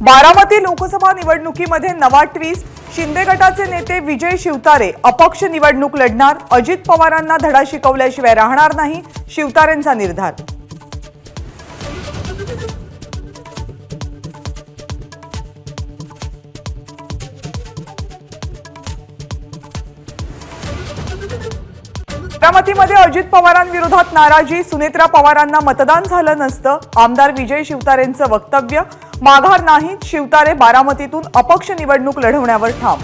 बारामती लोकसभा निवडणुकीमध्ये नवा ट्विस्ट। शिंदे गटाचे नेते विजय शिवतारे अपक्ष निवडणूक लढणार। अजित पवारांना धडा शिकवल्याशिवाय राहणार नाही, शिवतारेंचा निर्धार। बारामतीमध्ये अजित पवारांविरोधात नाराजी। सुनेत्रा पवारांना मतदान झालं नसतं। आमदार विजय शिवतारेंचं वक्तव्य। माघार नाही, शिवतारे बारामतीतून अपक्ष निवडणूक लढवण्यावर ठाम।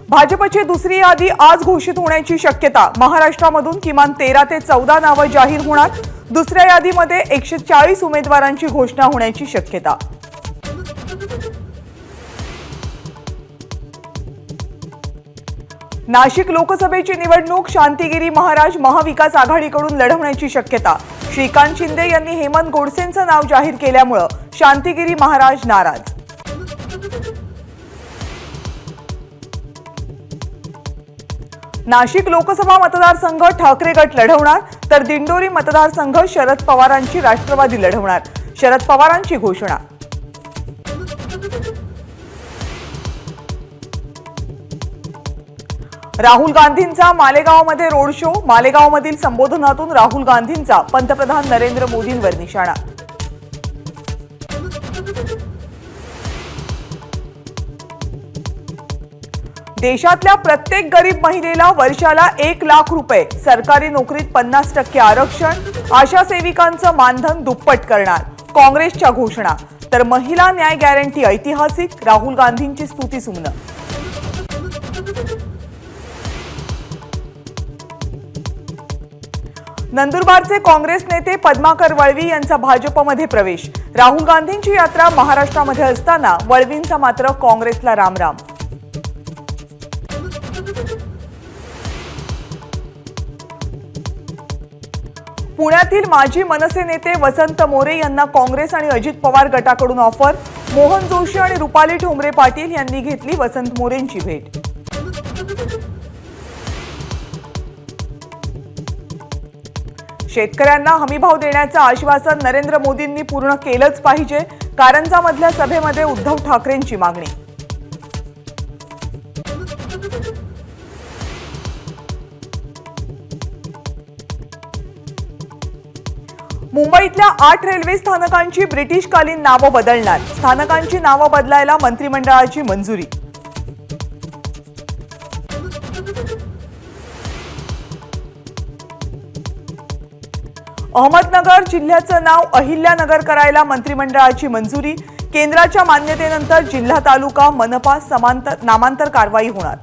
भाजपची दुसरी यादी आज घोषित होण्याची शक्यता। महाराष्ट्रामधून किमान 13 ते 14 नावं जाहीर होणार। दुसऱ्या यादीमध्ये 140 उमेदवारांची घोषणा होण्याची शक्यता। नाशिक लोकसभेची निवडणूक शांतिगिरी महाराज महाविकास आघाडीकडून लढवण्याची शक्यता। श्रीकांत शिंदे यांनी हेमंत गोडसेंचं नाव जाहीर केल्यामुळे शांतिगिरी महाराज नाराज। नाशिक लोकसभा मतदारसंघ ठाकरे गट लढवणार, तर दिंडोरी मतदारसंघ शरद पवारांची राष्ट्रवादी लढवणार। शरद पवारांची घोषणा। राहुल गांधींचा मालेगावमध्ये रोड शो। मालेगावमधील संबोधनातून राहुल गांधींचा पंतप्रधान नरेंद्र मोदींवर निशाणा। देशातल्या प्रत्येक गरीब महिलेला वर्षाला 1 लाख रुपये, सरकारी नोकरीत 50% आरक्षण, आशा सेविकांचं मानधन दुप्पट करणार, काँग्रेसच्या घोषणा। तर महिला न्याय गॅरंटी ऐतिहासिक, राहुल गांधींची स्तुतीसुमनं। नंदुरबारचे काँग्रेस नेते पद्माकर वळवी यांचा भाजपमध्ये प्रवेश। राहुल गांधींची यात्रा महाराष्ट्रामध्ये असताना वळवींचा मात्र काँग्रेसला रामराम। पुण्यातील माजी मनसे नेते वसंत मोरे यांना काँग्रेस आणि अजित पवार गटाकडून ऑफर। मोहन जोशी आणि रुपाली ठोंबरे पाटील यांनी घेतली वसंत मोरेंची भेट। शेतकऱ्यांना हमीभाव देण्याचं आश्वासन नरेंद्र मोदींनी पूर्ण केलंच पाहिजे। कारंजामधल्या सभेमध्ये उद्धव ठाकरेंची मागणी। मुंबईतल्या 8 रेल्वे स्थानकांची ब्रिटिशकालीन नावं बदलणार। स्थानकांची नावं बदलायला मंत्रिमंडळाची मंजुरी। अहमदनगर जिल्ह्याचं नाव अहिल्यानगर करायला मंत्रिमंडळाची मंजुरी। केंद्राच्या मान्यतेनंतर जिल्हा तालुका मनपा नामांतर कारवाई होणार।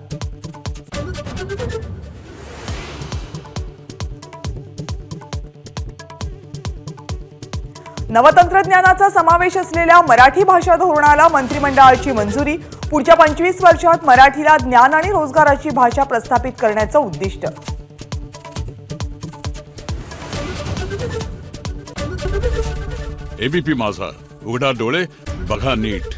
नवतंत्रज्ञानाचा समावेश असलेल्या मराठी भाषा धोरणाला मंत्रिमंडळाची मंजुरी। पुढच्या 25 वर्षात मराठीला ज्ञान आणि रोजगाराची भाषा प्रस्थापित करण्याचं उद्दिष्ट। एबीपी माझा, उघडा डोळे बघा नीट।